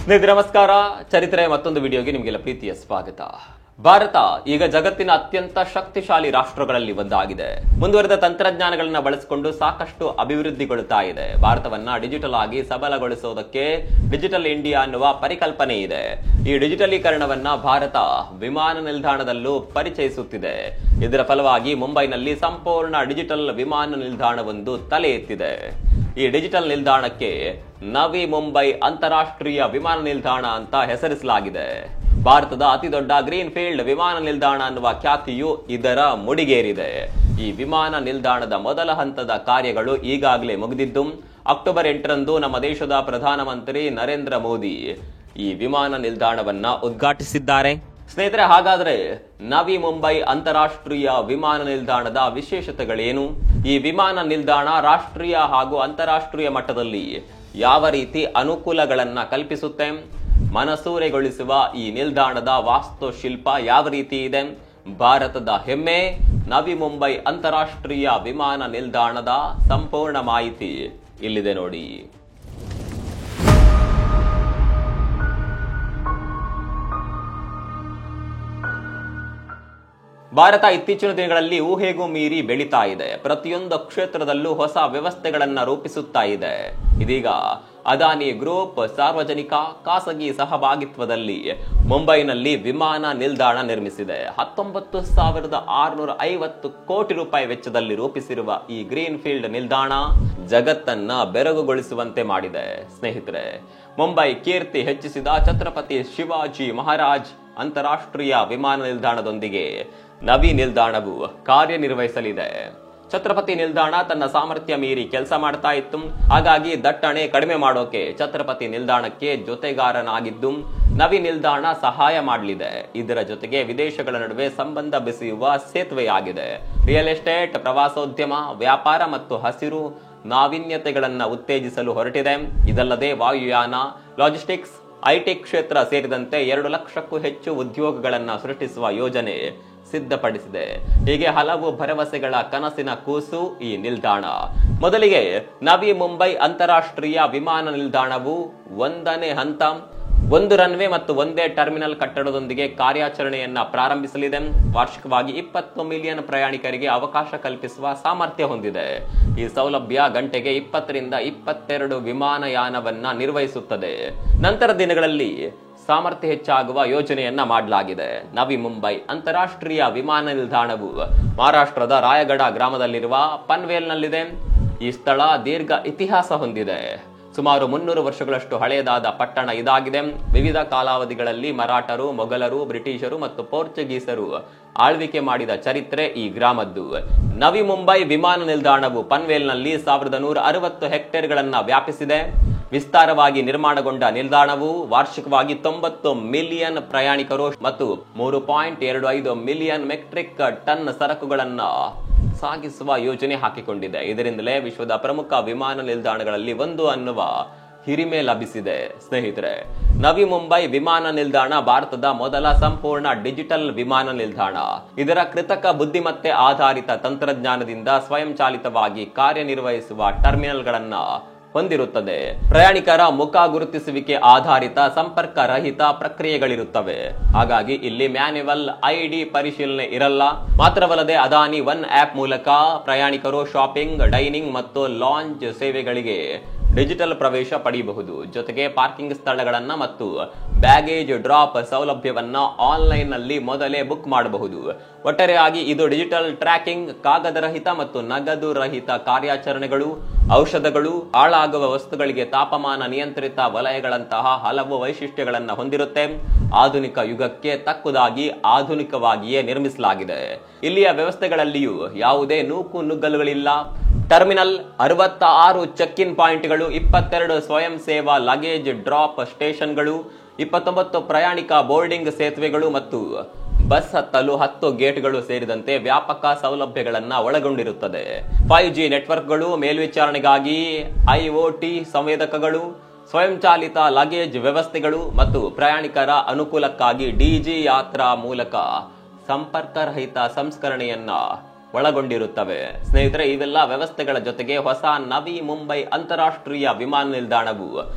ಸ್ನೇಹಿತರೆ ನಮಸ್ಕಾರ. ಚರಿತ್ರೆ ಮತ್ತೊಂದು ವಿಡಿಯೋಗೆ ನಿಮಗೆಲ್ಲ ಪ್ರೀತಿಯ ಸ್ವಾಗತ. ಭಾರತ ಈಗ ಜಗತ್ತಿನ ಅತ್ಯಂತ ಶಕ್ತಿಶಾಲಿ ರಾಷ್ಟ್ರಗಳಲ್ಲಿ ಒಂದಾಗಿದೆ. ಮುಂದುವರೆದ ತಂತ್ರಜ್ಞಾನಗಳನ್ನ ಬಳಸಿಕೊಂಡು ಸಾಕಷ್ಟು ಅಭಿವೃದ್ಧಿಗೊಳ್ಳುತ್ತಾ ಇದೆ. ಭಾರತವನ್ನ ಡಿಜಿಟಲ್ ಆಗಿ ಸಬಲಗೊಳಿಸುವುದಕ್ಕೆ ಡಿಜಿಟಲ್ ಇಂಡಿಯಾ ಅನ್ನುವ ಪರಿಕಲ್ಪನೆ ಇದೆ. ಈ ಡಿಜಿಟಲೀಕರಣವನ್ನ ಭಾರತ ವಿಮಾನ ನಿಲ್ದಾಣದಲ್ಲೂ ಪರಿಚಯಿಸುತ್ತಿದೆ. ಇದರ ಫಲವಾಗಿ ಮುಂಬೈನಲ್ಲಿ ಸಂಪೂರ್ಣ ಡಿಜಿಟಲ್ ವಿಮಾನ ನಿಲ್ದಾಣವೊಂದು ತಲೆ ಎತ್ತಿದೆ. ಈ ಡಿಜಿಟಲ್ ನಿಲ್ದಾಣಕ್ಕೆ ನವಿ ಮುಂಬೈ ಅಂತಾರಾಷ್ಟ್ರೀಯ ವಿಮಾನ ನಿಲ್ದಾಣ ಅಂತ ಹೆಸರಿಸಲಾಗಿದೆ. ಭಾರತದ ಅತಿದೊಡ್ಡ ಗ್ರೀನ್ ಫೀಲ್ಡ್ ವಿಮಾನ ನಿಲ್ದಾಣ ಅನ್ನುವ ಖ್ಯಾತಿಯು ಇದರ ಮುಡಿಗೇರಿದೆ. ಈ ವಿಮಾನ ನಿಲ್ದಾಣದ ಮೊದಲ ಹಂತದ ಕಾರ್ಯಗಳು ಈಗಾಗಲೇ ಮುಗಿದಿದ್ದು, ಅಕ್ಟೋಬರ್ 8ರಂದು ನಮ್ಮ ದೇಶದ ಪ್ರಧಾನಮಂತ್ರಿ ನರೇಂದ್ರ ಮೋದಿ ಈ ವಿಮಾನ ನಿಲ್ದಾಣವನ್ನ ಉದ್ಘಾಟಿಸಿದ್ದಾರೆ. ಸ್ನೇಹಿತರೆ, ಹಾಗಾದ್ರೆ ನವಿ ಮುಂಬೈ ಅಂತಾರಾಷ್ಟ್ರೀಯ ವಿಮಾನ ನಿಲ್ದಾಣದ ವಿಶೇಷತೆಗಳೇನು? ಈ ವಿಮಾನ ನಿಲ್ದಾಣ ರಾಷ್ಟ್ರೀಯ ಹಾಗೂ ಅಂತಾರಾಷ್ಟ್ರೀಯ ಮಟ್ಟದಲ್ಲಿ ಯಾವ ರೀತಿ ಅನುಕೂಲಗಳನ್ನ ಕಲ್ಪಿಸುತ್ತೆ? ಮನಸೂರೆಗೊಳಿಸುವ ಈ ನಿಲ್ದಾಣದ ವಾಸ್ತುಶಿಲ್ಪ ಯಾವ ರೀತಿ ಇದೆ? ಭಾರತದ ಹೆಮ್ಮೆ ನವಿ ಮುಂಬೈ ಅಂತಾರಾಷ್ಟ್ರೀಯ ವಿಮಾನ ನಿಲ್ದಾಣದ ಸಂಪೂರ್ಣ ಮಾಹಿತಿ ಇಲ್ಲಿದೆ ನೋಡಿ. ಭಾರತ ಇತ್ತೀಚಿನ ದಿನಗಳಲ್ಲಿ ಊಹೆಗೂ ಮೀರಿ ಬೆಳೀತಾ ಇದೆ. ಪ್ರತಿಯೊಂದು ಕ್ಷೇತ್ರದಲ್ಲೂ ಹೊಸ ವ್ಯವಸ್ಥೆಗಳನ್ನ ರೂಪಿಸುತ್ತಾ ಇದೆ. ಇದೀಗ ಅದಾನಿ ಗ್ರೂಪ್ ಸಾರ್ವಜನಿಕ ಖಾಸಗಿ ಸಹಭಾಗಿತ್ವದಲ್ಲಿ ಮುಂಬೈನಲ್ಲಿ ವಿಮಾನ ನಿಲ್ದಾಣ ನಿರ್ಮಿಸಿದೆ. 19,650 ಕೋಟಿ ರೂಪಾಯಿ ವೆಚ್ಚದಲ್ಲಿ ರೂಪಿಸಿರುವ ಈ ಗ್ರೀನ್ ಫೀಲ್ಡ್ ನಿಲ್ದಾಣ ಜಗತ್ತನ್ನ ಬೆರಗುಗೊಳಿಸುವಂತೆ ಮಾಡಿದೆ. ಸ್ನೇಹಿತರೆ, ಮುಂಬೈ ಕೀರ್ತಿ ಹೆಚ್ಚಿಸಿದ ಛತ್ರಪತಿ ಶಿವಾಜಿ ಮಹಾರಾಜ್ ಅಂತಾರಾಷ್ಟ್ರೀಯ ವಿಮಾನ ನಿಲ್ದಾಣದೊಂದಿಗೆ ನವಿ ನಿಲ್ದಾಣವು ಕಾರ್ಯನಿರ್ವಹಿಸಲಿದೆ. ಛತ್ರಪತಿ ನಿಲ್ದಾಣ ತನ್ನ ಸಾಮರ್ಥ್ಯ ಮೀರಿ ಕೆಲಸ ಮಾಡ್ತಾ ಇತ್ತು. ಹಾಗಾಗಿ ದಟ್ಟಣೆ ಕಡಿಮೆ ಮಾಡೋಕೆ ಛತ್ರಪತಿ ನಿಲ್ದಾಣಕ್ಕೆ ಜೊತೆಗಾರನಾಗಿದ್ದು ನವಿ ನಿಲ್ದಾಣ ಸಹಾಯ ಮಾಡಲಿದೆ. ಇದರ ಜೊತೆಗೆ ವಿದೇಶಗಳ ನಡುವೆ ಸಂಬಂಧ ಬೆಸೆಯುವ ಸೇತುವೆಯಾಗಿದೆ. ರಿಯಲ್ ಎಸ್ಟೇಟ್, ಪ್ರವಾಸೋದ್ಯಮ, ವ್ಯಾಪಾರ ಮತ್ತು ಹಸಿರು ನಾವೀನ್ಯತೆಗಳನ್ನ ಉತ್ತೇಜಿಸಲು ಹೊರಟಿದೆ. ಇದಲ್ಲದೆ ವಾಯುಯಾನ, ಲಾಜಿಸ್ಟಿಕ್ಸ್, ಐಟಿ ಕ್ಷೇತ್ರ ಸೇರಿದಂತೆ 2 ಲಕ್ಷಕ್ಕೂ ಹೆಚ್ಚು ಉದ್ಯೋಗಗಳನ್ನ ಸೃಷ್ಟಿಸುವ ಯೋಜನೆ ಸಿದ್ಧಪಡಿಸಿದೆ. ಹೀಗೆ ಹಲವು ಭರವಸೆಗಳ ಕನಸಿನ ಕೂಸು ಈ ನಿಲ್ದಾಣ. ಮೊದಲಿಗೆ ನವಿ ಮುಂಬೈ ಅಂತಾರಾಷ್ಟ್ರೀಯ ವಿಮಾನ ನಿಲ್ದಾಣವು 1ನೇ ಹಂತ, 1 ರನ್ವೇ ಮತ್ತು 1 ಟರ್ಮಿನಲ್ ಕಟ್ಟಡದೊಂದಿಗೆ ಕಾರ್ಯಾಚರಣೆಯನ್ನ ಪ್ರಾರಂಭಿಸಲಿದೆ. ವಾರ್ಷಿಕವಾಗಿ 20 ಮಿಲಿಯನ್ ಪ್ರಯಾಣಿಕರಿಗೆ ಅವಕಾಶ ಕಲ್ಪಿಸುವ ಸಾಮರ್ಥ್ಯ ಹೊಂದಿದೆ. ಈ ಸೌಲಭ್ಯ ಗಂಟೆಗೆ 20 ರಿಂದ 22 ವಿಮಾನಯಾನವನ್ನ ನಿರ್ವಹಿಸುತ್ತದೆ. ನಂತರ ದಿನಗಳಲ್ಲಿ ಸಾಮರ್ಥ್ಯ ಹೆಚ್ಚಾಗುವ ಯೋಜನೆಯನ್ನ ಮಾಡಲಾಗಿದೆ. ನವಿ ಮುಂಬೈ ಅಂತಾರಾಷ್ಟ್ರೀಯ ವಿಮಾನ ನಿಲ್ದಾಣವು ಮಹಾರಾಷ್ಟ್ರದ ರಾಯಗಢ ಗ್ರಾಮದಲ್ಲಿರುವ ಪನ್ವೇಲ್ನಲ್ಲಿದೆ. ಈ ಸ್ಥಳ ದೀರ್ಘ ಇತಿಹಾಸ ಹೊಂದಿದೆ. ಸುಮಾರು 300 ವರ್ಷಗಳಷ್ಟು ಹಳೆಯದಾದ ಪಟ್ಟಣ ಇದಾಗಿದೆ. ವಿವಿಧ ಕಾಲಾವಧಿಗಳಲ್ಲಿ ಮರಾಠರು, ಮೊಘಲರು, ಬ್ರಿಟಿಷರು ಮತ್ತು ಪೋರ್ಚುಗೀಸರು ಆಳ್ವಿಕೆ ಮಾಡಿದ ಚರಿತ್ರೆ ಈ ಗ್ರಾಮದ್ದು. ನವಿ ಮುಂಬೈ ವಿಮಾನ ನಿಲ್ದಾಣವು ಪನ್ವೇಲ್ನಲ್ಲಿ 1160 ಹೆಕ್ಟೇರ್ಗಳನ್ನ ವ್ಯಾಪಿಸಿದೆ. ವಿಸ್ತಾರವಾಗಿ ನಿರ್ಮಾಣಗೊಂಡ ನಿಲ್ದಾಣವು ವಾರ್ಷಿಕವಾಗಿ 90 ಮಿಲಿಯನ್ ಪ್ರಯಾಣಿಕರು ಮತ್ತು 3.25 ಮಿಲಿಯನ್ ಮೆಟ್ರಿಕ್ ಟನ್ ಸರಕುಗಳನ್ನ ಸಾಗಿಸುವ ಯೋಜನೆ ಹಾಕಿಕೊಂಡಿದೆ. ಇದರಿಂದಲೇ ವಿಶ್ವದ ಪ್ರಮುಖ ವಿಮಾನ ನಿಲ್ದಾಣಗಳಲ್ಲಿ ಒಂದು ಅನ್ನುವ ಹಿರಿಮೆ ಲಭಿಸಿದೆ. ಸ್ನೇಹಿತರೆ, ನವಿ ಮುಂಬೈ ವಿಮಾನ ನಿಲ್ದಾಣ ಭಾರತದ ಮೊದಲ ಸಂಪೂರ್ಣ ಡಿಜಿಟಲ್ ವಿಮಾನ ನಿಲ್ದಾಣ. ಇದರ ಕೃತಕ ಬುದ್ಧಿಮತ್ತೆ ಆಧಾರಿತ ತಂತ್ರಜ್ಞಾನದಿಂದ ಸ್ವಯಂಚಾಲಿತವಾಗಿ ಕಾರ್ಯನಿರ್ವಹಿಸುವ ಟರ್ಮಿನಲ್ಗಳನ್ನ ಹೊಂದಿರುತ್ತದೆ. ಪ್ರಯಾಣಿಕರ ಮುಖ ಗುರುತಿಸುವಿಕೆ ಆಧಾರಿತ ಸಂಪರ್ಕ ರಹಿತ ಪ್ರಕ್ರಿಯೆಗಳಿರುತ್ತವೆ. ಹಾಗಾಗಿ ಇಲ್ಲಿ ಮ್ಯಾನ್ಯುವಲ್ ಐಡಿ ಪರಿಶೀಲನೆ ಇರಲ್ಲ. ಮಾತ್ರವಲ್ಲದೆ ಅದಾನಿ ಒನ್ ಆಪ್ ಮೂಲಕ ಪ್ರಯಾಣಿಕರು ಶಾಪಿಂಗ್, ಡೈನಿಂಗ್ ಮತ್ತು ಲಾಂಜ್ ಸೇವೆಗಳಿಗೆ ಡಿಜಿಟಲ್ ಪ್ರವೇಶ ಪಡೆಯಬಹುದು. ಜೊತೆಗೆ ಪಾರ್ಕಿಂಗ್ ಸ್ಥಳಗಳನ್ನ ಮತ್ತು ಬ್ಯಾಗೇಜ್ ಡ್ರಾಪ್ ಸೌಲಭ್ಯವನ್ನ ಆನ್ಲೈನ್ ನಲ್ಲಿ ಮೊದಲೇ ಬುಕ್ ಮಾಡಬಹುದು. ಒಟ್ಟಾರೆಯಾಗಿ ಇದು ಡಿಜಿಟಲ್ ಟ್ರ್ಯಾಕಿಂಗ್, ಕಾಗದರಹಿತ ಮತ್ತು ನಗದು ರಹಿತ ಕಾರ್ಯಾಚರಣೆಗಳು, ಔಷಧಗಳು, ಹಾಳಾಗುವ ವಸ್ತುಗಳಿಗೆ ತಾಪಮಾನ ನಿಯಂತ್ರಿತ ವಲಯಗಳಂತಹ ಹಲವು ವೈಶಿಷ್ಟ್ಯಗಳನ್ನು ಹೊಂದಿರುತ್ತೆ. ಆಧುನಿಕ ಯುಗಕ್ಕೆ ತಕ್ಕುದಾಗಿ ಆಧುನಿಕವಾಗಿಯೇ ನಿರ್ಮಿಸಲಾಗಿದೆ. ಇಲ್ಲಿಯ ವ್ಯವಸ್ಥೆಗಳಲ್ಲಿಯೂ ಯಾವುದೇ ನೂಕು ನುಗ್ಗಲುಗಳಿಲ್ಲ. ಟರ್ಮಿನಲ್ 66 ಚೆಕ್ ಇನ್ ಪಾಯಿಂಟ್ಗಳು, 22 ಸ್ವಯಂ ಸೇವಾ ಲಗೇಜ್ ಡ್ರಾಪ್ ಸ್ಟೇಷನ್ಗಳು, 29 ಪ್ರಯಾಣಿಕ ಬೋರ್ಡಿಂಗ್ ಸೇತುವೆಗಳು ಮತ್ತು ಬಸ್ ಹತ್ತಲು 10 ಗೇಟ್ಗಳು ಸೇರಿದಂತೆ ವ್ಯಾಪಕ ಸೌಲಭ್ಯಗಳನ್ನ ಒಳಗೊಂಡಿರುತ್ತದೆ. 5G ನೆಟ್ವರ್ಕ್ಗಳು, ಮೇಲ್ವಿಚಾರಣೆಗಾಗಿ IoT ಸಂವೇದಕಗಳು, ಸ್ವಯಂಚಾಲಿತ ಲಗೇಜ್ ವ್ಯವಸ್ಥೆಗಳು ಮತ್ತು ಪ್ರಯಾಣಿಕರ ಅನುಕೂಲಕ್ಕಾಗಿ DG ಯಾತ್ರಾ ಮೂಲಕ ಸಂಪರ್ಕರಹಿತ ಸಂಸ್ಕರಣೆಯನ್ನ ಒಳಗೊಂಡಿರುತ್ತವೆ. ಸ್ನೇಹಿತರೆ, ಇವೆಲ್ಲ ವ್ಯವಸ್ಥೆಗಳ ಜೊತೆಗೆ ಹೊಸ ನವಿ ಮುಂಬೈ ಅಂತಾರಾಷ್ಟ್ರೀಯ ವಿಮಾನ ನಿಲ್ದಾಣವು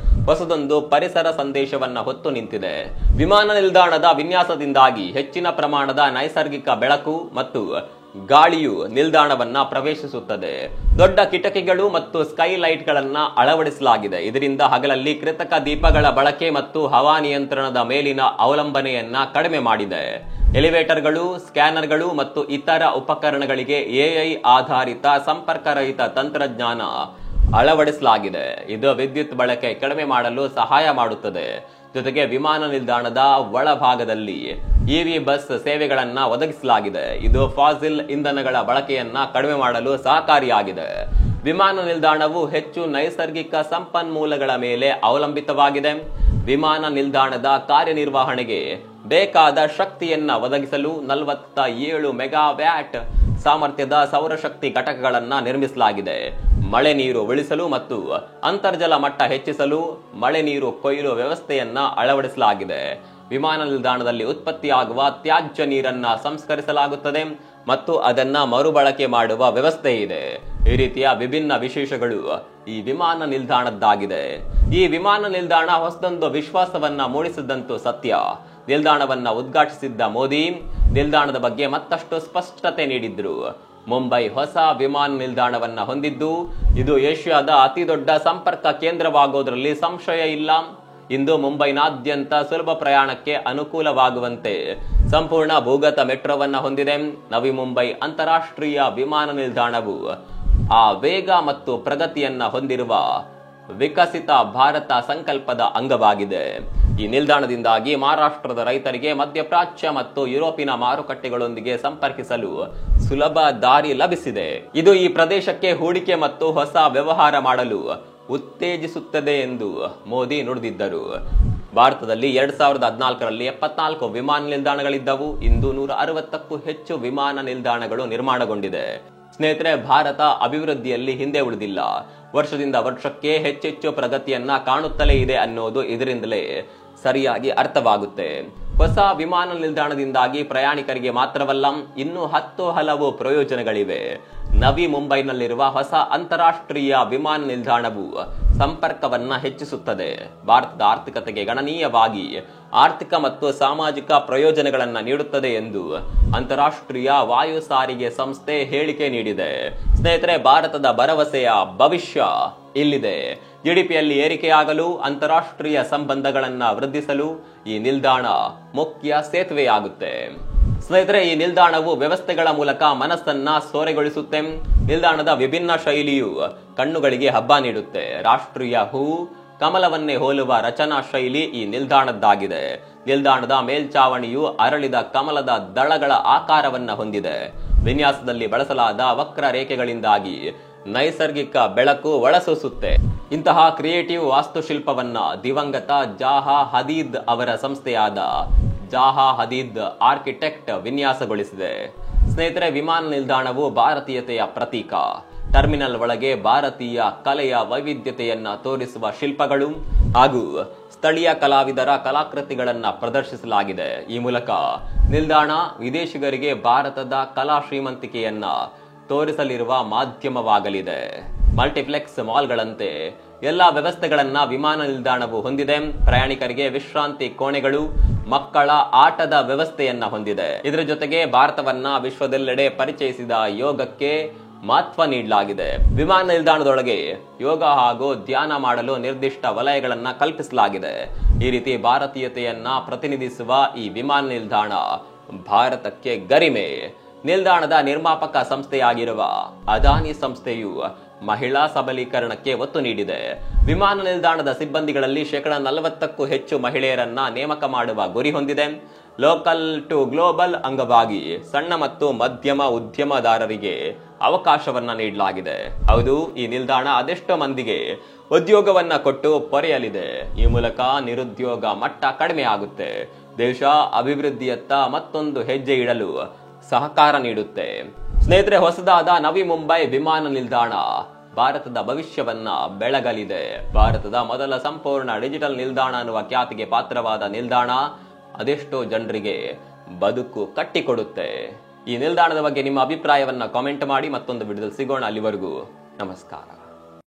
ಹೊಸದೊಂದು ಪರಿಸರ ಸಂದೇಶವನ್ನ ಹೊತ್ತು ನಿಂತಿದೆ. ವಿಮಾನ ನಿಲ್ದಾಣದ ವಿನ್ಯಾಸದಿಂದಾಗಿ ಹೆಚ್ಚಿನ ಪ್ರಮಾಣದ ನೈಸರ್ಗಿಕ ಬೆಳಕು ಮತ್ತು ಗಾಳಿಯು ನಿಲ್ದಾಣವನ್ನ ಪ್ರವೇಶಿಸುತ್ತದೆ. ದೊಡ್ಡ ಕಿಟಕಿಗಳು ಮತ್ತು ಸ್ಕೈಲೈಟ್ ಗಳನ್ನ ಅಳವಡಿಸಲಾಗಿದೆ. ಇದರಿಂದ ಹಗಲಲ್ಲಿ ಕೃತಕ ದೀಪಗಳ ಬಳಕೆ ಮತ್ತು ಹವಾನಿಯಂತ್ರಣದ ಮೇಲಿನ ಅವಲಂಬನೆಯನ್ನ ಕಡಿಮೆ ಮಾಡಿದೆ. ಎಲಿವೇಟರ್ಗಳು, ಸ್ಕ್ಯಾನರ್ಗಳು ಮತ್ತು ಇತರ ಉಪಕರಣಗಳಿಗೆ ಎಐ ಆಧಾರಿತ ಸಂಪರ್ಕರಹಿತ ತಂತ್ರಜ್ಞಾನ ಅಳವಡಿಸಲಾಗಿದೆ. ಇದು ವಿದ್ಯುತ್ ಬಳಕೆ ಕಡಿಮೆ ಮಾಡಲು ಸಹಾಯ ಮಾಡುತ್ತದೆ. ಜೊತೆಗೆ ವಿಮಾನ ನಿಲ್ದಾಣದ ಒಳಭಾಗದಲ್ಲಿ ಇವಿ ಬಸ್ ಸೇವೆಗಳನ್ನ ಒದಗಿಸಲಾಗಿದೆ. ಇದು ಫಾಸಿಲ್ ಇಂಧನಗಳ ಬಳಕೆಯನ್ನ ಕಡಿಮೆ ಮಾಡಲು ಸಹಕಾರಿಯಾಗಿದೆ. ವಿಮಾನ ನಿಲ್ದಾಣವು ಹೆಚ್ಚು ನೈಸರ್ಗಿಕ ಸಂಪನ್ಮೂಲಗಳ ಮೇಲೆ ಅವಲಂಬಿತವಾಗಿದೆ. ವಿಮಾನ ನಿಲ್ದಾಣದ ಕಾರ್ಯನಿರ್ವಹಣೆಗೆ ಬೇಕಾದ ಶಕ್ತಿಯನ್ನ ಒದಗಿಸಲು 47 ಮೆಗಾವ್ಯಾಟ್ ಸಾಮರ್ಥ್ಯದ ಸೌರಶಕ್ತಿ ಘಟಕಗಳನ್ನ ನಿರ್ಮಿಸಲಾಗಿದೆ. ಮಳೆ ನೀರು ಉಳಿಸಲು ಮತ್ತು ಅಂತರ್ಜಲ ಮಟ್ಟ ಹೆಚ್ಚಿಸಲು ಮಳೆ ನೀರು ಕೊಯ್ಲು ವ್ಯವಸ್ಥೆಯನ್ನ ಅಳವಡಿಸಲಾಗಿದೆ. ವಿಮಾನ ನಿಲ್ದಾಣದಲ್ಲಿ ಉತ್ಪತ್ತಿಯಾಗುವ ತ್ಯಾಜ್ಯ ನೀರನ್ನ ಸಂಸ್ಕರಿಸಲಾಗುತ್ತದೆ ಮತ್ತು ಅದನ್ನ ಮರುಬಳಕೆ ಮಾಡುವ ವ್ಯವಸ್ಥೆ ಇದೆ. ಈ ರೀತಿಯ ವಿಭಿನ್ನ ವಿಶೇಷಗಳು ಈ ವಿಮಾನ ನಿಲ್ದಾಣದ್ದಾಗಿದೆ. ಈ ವಿಮಾನ ನಿಲ್ದಾಣ ಹೊಸದೊಂದು ವಿಶ್ವಾಸವನ್ನ ಮೂಡಿಸಿದಂತೂ ಸತ್ಯ. ನಿಲ್ದಾಣವನ್ನ ಉದ್ಘಾಟಿಸಿದ್ದ ಮೋದಿ ನಿಲ್ದಾಣದ ಬಗ್ಗೆ ಮತ್ತಷ್ಟು ಸ್ಪಷ್ಟತೆ ನೀಡಿದ್ರು. ಮುಂಬೈ ಹೊಸ ವಿಮಾನ ನಿಲ್ದಾಣವನ್ನ ಹೊಂದಿದ್ದು ಇದು ಏಷ್ಯಾದ ಅತಿ ದೊಡ್ಡ ಸಂಪರ್ಕ ಕೇಂದ್ರವಾಗೋದ್ರಲ್ಲಿ ಸಂಶಯ ಇಲ್ಲ. ಇಂದು ಮುಂಬೈನಾದ್ಯಂತ ಸುಲಭ ಪ್ರಯಾಣಕ್ಕೆ ಅನುಕೂಲವಾಗುವಂತೆ ಸಂಪೂರ್ಣ ಭೂಗತ ಮೆಟ್ರೋವನ್ನ ಹೊಂದಿದೆ. ನವಿ ಮುಂಬೈ ಅಂತಾರಾಷ್ಟ್ರೀಯ ವಿಮಾನ ನಿಲ್ದಾಣವು ಆ ವೇಗ ಮತ್ತು ಪ್ರಗತಿಯನ್ನ ಹೊಂದಿರುವ ವಿಕಸಿತ ಭಾರತ ಸಂಕಲ್ಪದ ಅಂಗವಾಗಿದೆ. ಈ ನಿಲ್ದಾಣದಿಂದಾಗಿ ಮಹಾರಾಷ್ಟ್ರದ ರೈತರಿಗೆ ಮಧ್ಯಪ್ರಾಚ್ಯ ಮತ್ತು ಯುರೋಪಿನ ಮಾರುಕಟ್ಟೆಗಳೊಂದಿಗೆ ಸಂಪರ್ಕಿಸಲು ಸುಲಭ ದಾರಿ ಲಭಿಸಿದೆ. ಇದು ಈ ಪ್ರದೇಶಕ್ಕೆ ಹೂಡಿಕೆ ಮತ್ತು ಹೊಸ ವ್ಯವಹಾರ ಮಾಡಲು ಉತ್ತೇಜಿಸುತ್ತದೆ ಎಂದು ಮೋದಿ ನುಡಿದಿದ್ದರು. ಭಾರತದಲ್ಲಿ 2014ರಲ್ಲಿ 74 ವಿಮಾನ ನಿಲ್ದಾಣಗಳಿದ್ದವು. ಇಂದು 160ಕ್ಕೂ ಹೆಚ್ಚು ವಿಮಾನ ನಿಲ್ದಾಣಗಳು ನಿರ್ಮಾಣಗೊಂಡಿದೆ. ಸ್ನೇಹಿತರೆ, ಭಾರತ ಅಭಿವೃದ್ಧಿಯಲ್ಲಿ ಹಿಂದೆ ಉಳಿದಿಲ್ಲ. ವರ್ಷದಿಂದ ವರ್ಷಕ್ಕೆ ಹೆಚ್ಚೆಚ್ಚು ಪ್ರಗತಿಯನ್ನ ಕಾಣುತ್ತಲೇ ಇದೆ ಅನ್ನೋದು ಇದರಿಂದಲೇ ಸರಿಯಾಗಿ ಅರ್ಥವಾಗುತ್ತೆ. ಹೊಸ ವಿಮಾನ ನಿಲ್ದಾಣದಿಂದಾಗಿ ಪ್ರಯಾಣಿಕರಿಗೆ ಮಾತ್ರವಲ್ಲ, ಇನ್ನೂ 10 ಹಲವು ಪ್ರಯೋಜನಗಳಿವೆ. ನವಿ ಮುಂಬೈನಲ್ಲಿರುವ ಹೊಸ ಅಂತಾರಾಷ್ಟ್ರೀಯ ವಿಮಾನ ನಿಲ್ದಾಣವು ಸಂಪರ್ಕವನ್ನ ಹೆಚ್ಚಿಸುತ್ತದೆ. ಭಾರತದ ಆರ್ಥಿಕತೆಗೆ ಗಣನೀಯವಾಗಿ ಆರ್ಥಿಕ ಮತ್ತು ಸಾಮಾಜಿಕ ಪ್ರಯೋಜನಗಳನ್ನ ನೀಡುತ್ತದೆ ಎಂದು ಅಂತಾರಾಷ್ಟ್ರೀಯ ವಾಯು ಸಾರಿಗೆ ಸಂಸ್ಥೆ ಹೇಳಿಕೆ ನೀಡಿದೆ. ಸ್ನೇಹಿತರೆ, ಭಾರತದ ಭರವಸೆಯ ಭವಿಷ್ಯ ಇಲ್ಲಿದೆ. ಜಿಡಿಪಿಯಲ್ಲಿ ಏರಿಕೆಯಾಗಲು, ಅಂತಾರಾಷ್ಟ್ರೀಯ ಸಂಬಂಧಗಳನ್ನ ವೃದ್ಧಿಸಲು ಈ ನಿಲ್ದಾಣ ಮುಖ್ಯ ಸೇತುವೆಯಾಗುತ್ತೆ. ಸ್ನೇಹಿತರೆ, ಈ ನಿಲ್ದಾಣವು ವ್ಯವಸ್ಥೆಗಳ ಮೂಲಕ ಮನಸ್ಸನ್ನ ಸೋರೆಗೊಳಿಸುತ್ತೆ. ನಿಲ್ದಾಣದ ವಿಭಿನ್ನ ಶೈಲಿಯು ಕಣ್ಣುಗಳಿಗೆ ಹಬ್ಬ ನೀಡುತ್ತೆ. ರಾಷ್ಟ್ರೀಯ ಹೂ ಕಮಲವನ್ನೇ ಹೋಲುವ ರಚನಾ ಶೈಲಿ ಈ ನಿಲ್ದಾಣದ್ದಾಗಿದೆ. ನಿಲ್ದಾಣದ ಮೇಲ್ಚಾವಣಿಯು ಅರಳಿದ ಕಮಲದ ದಳಗಳ ಆಕಾರವನ್ನ ಹೊಂದಿದೆ. ವಿನ್ಯಾಸದಲ್ಲಿ ಬಳಸಲಾದ ವಕ್ರ ರೇಖೆಗಳಿಂದಾಗಿ ನೈಸರ್ಗಿಕ ಬೆಳಕು ಒಳಸೂಸುತ್ತೆ. ಇಂತಹ ಕ್ರಿಯೇಟಿವ್ ವಾಸ್ತುಶಿಲ್ಪವನ್ನ ದಿವಂಗತ ಜಾಹಾ ಹದೀದ್ ಅವರ ಸಂಸ್ಥೆಯಾದ ಜಾಹಾ ಹದೀದ್ ಆರ್ಕಿಟೆಕ್ಟ್ ವಿನ್ಯಾಸಗೊಳಿಸಿದೆ. ಸ್ನೇಹಿತರೆ, ವಿಮಾನ ನಿಲ್ದಾಣವು ಭಾರತೀಯತೆಯ ಪ್ರತೀಕ. ಟರ್ಮಿನಲ್ ಒಳಗೆ ಭಾರತೀಯ ಕಲೆಯ ವೈವಿಧ್ಯತೆಯನ್ನ ತೋರಿಸುವ ಶಿಲ್ಪಗಳು ಹಾಗೂ ಸ್ಥಳೀಯ ಕಲಾವಿದರ ಕಲಾಕೃತಿಗಳನ್ನ ಪ್ರದರ್ಶಿಸಲಾಗಿದೆ. ಈ ಮೂಲಕ ನಿಲ್ದಾಣ ವಿದೇಶಿಗರಿಗೆ ಭಾರತದ ಕಲಾ ಶ್ರೀಮಂತಿಕೆಯನ್ನ ತೋರಿಸಲಿರುವ ಮಾಧ್ಯಮವಾಗಲಿದೆ. ಮಲ್ಟಿಪ್ಲೆಕ್ಸ್ ಮಾಲ್ಗಳಂತೆ ಎಲ್ಲಾ ವ್ಯವಸ್ಥೆಗಳನ್ನ ವಿಮಾನ ನಿಲ್ದಾಣವು ಹೊಂದಿದೆ. ಪ್ರಯಾಣಿಕರಿಗೆ ವಿಶ್ರಾಂತಿ ಕೋಣೆಗಳು, ಮಕ್ಕಳ ಆಟದ ವ್ಯವಸ್ಥೆಯನ್ನ ಹೊಂದಿದೆ. ಇದರ ಜೊತೆಗೆ ಭಾರತವನ್ನ ವಿಶ್ವದೆಲ್ಲೆಡೆ ಪರಿಚಯಿಸಿದ ಯೋಗಕ್ಕೆ ಮಹತ್ವ ನೀಡಲಾಗಿದೆ. ವಿಮಾನ ನಿಲ್ದಾಣದೊಳಗೆ ಯೋಗ ಹಾಗೂ ಧ್ಯಾನ ಮಾಡಲು ನಿರ್ದಿಷ್ಟ ವಲಯಗಳನ್ನ ಕಲ್ಪಿಸಲಾಗಿದೆ. ಈ ರೀತಿ ಭಾರತೀಯತೆಯನ್ನ ಪ್ರತಿನಿಧಿಸುವ ಈ ವಿಮಾನ ನಿಲ್ದಾಣ ಭಾರತಕ್ಕೆ ಗರಿಮೆ. ನಿಲ್ದಾಣದ ನಿರ್ಮಾಪಕ ಸಂಸ್ಥೆಯಾಗಿರುವ ಅದಾನಿ ಸಂಸ್ಥೆಯು ಮಹಿಳಾ ಸಬಲೀಕರಣಕ್ಕೆ ಒತ್ತು ನೀಡಿದೆ. ವಿಮಾನ ನಿಲ್ದಾಣದ ಸಿಬ್ಬಂದಿಗಳಲ್ಲಿ 40%ಕ್ಕೂ ಹೆಚ್ಚು ಮಹಿಳೆಯರನ್ನ ನೇಮಕ ಮಾಡುವ ಗುರಿ ಹೊಂದಿದೆ. ಲೋಕಲ್ ಟು ಗ್ಲೋಬಲ್ ಅಂಗವಾಗಿ ಸಣ್ಣ ಮತ್ತು ಮಧ್ಯಮ ಉದ್ಯಮದಾರರಿಗೆ ಅವಕಾಶವನ್ನ ನೀಡಲಾಗಿದೆ. ಹೌದು, ಈ ನಿಲ್ದಾಣ ಅದೆಷ್ಟೋ ಮಂದಿಗೆ ಉದ್ಯೋಗವನ್ನ ಕೊಟ್ಟು ಪೊರೆಯಲಿದೆ. ಈ ಮೂಲಕ ನಿರುದ್ಯೋಗ ಮಟ್ಟ ಕಡಿಮೆ ಆಗುತ್ತೆ. ದೇಶ ಅಭಿವೃದ್ಧಿಯತ್ತ ಮತ್ತೊಂದು ಹೆಜ್ಜೆ ಇಡಲು ಸಹಕಾರ ನೀಡುತ್ತೆ. ಸ್ನೇಹಿತರೆ, ಹೊಸದಾದ ನವಿ ಮುಂಬೈ ವಿಮಾನ ನಿಲ್ದಾಣ ಭಾರತದ ಭವಿಷ್ಯವನ್ನ ಬೆಳಗಲಿದೆ. ಭಾರತದ ಮೊದಲ ಸಂಪೂರ್ಣ ಡಿಜಿಟಲ್ ನಿಲ್ದಾಣ ಅನ್ನುವ ಖ್ಯಾತಿಗೆ ಪಾತ್ರವಾದ ನಿಲ್ದಾಣ ಅದೆಷ್ಟೋ ಜನರಿಗೆ ಬದುಕು ಕಟ್ಟಿಕೊಡುತ್ತೆ. ಈ ನಿಲ್ದಾಣದ ಬಗ್ಗೆ ನಿಮ್ಮ ಅಭಿಪ್ರಾಯವನ್ನ ಕಾಮೆಂಟ್ ಮಾಡಿ. ಮತ್ತೊಂದು ವಿಡಿಯೋದಲ್ಲಿ ಸಿಗೋಣ. ಅಲ್ಲಿವರೆಗೂ ನಮಸ್ಕಾರ.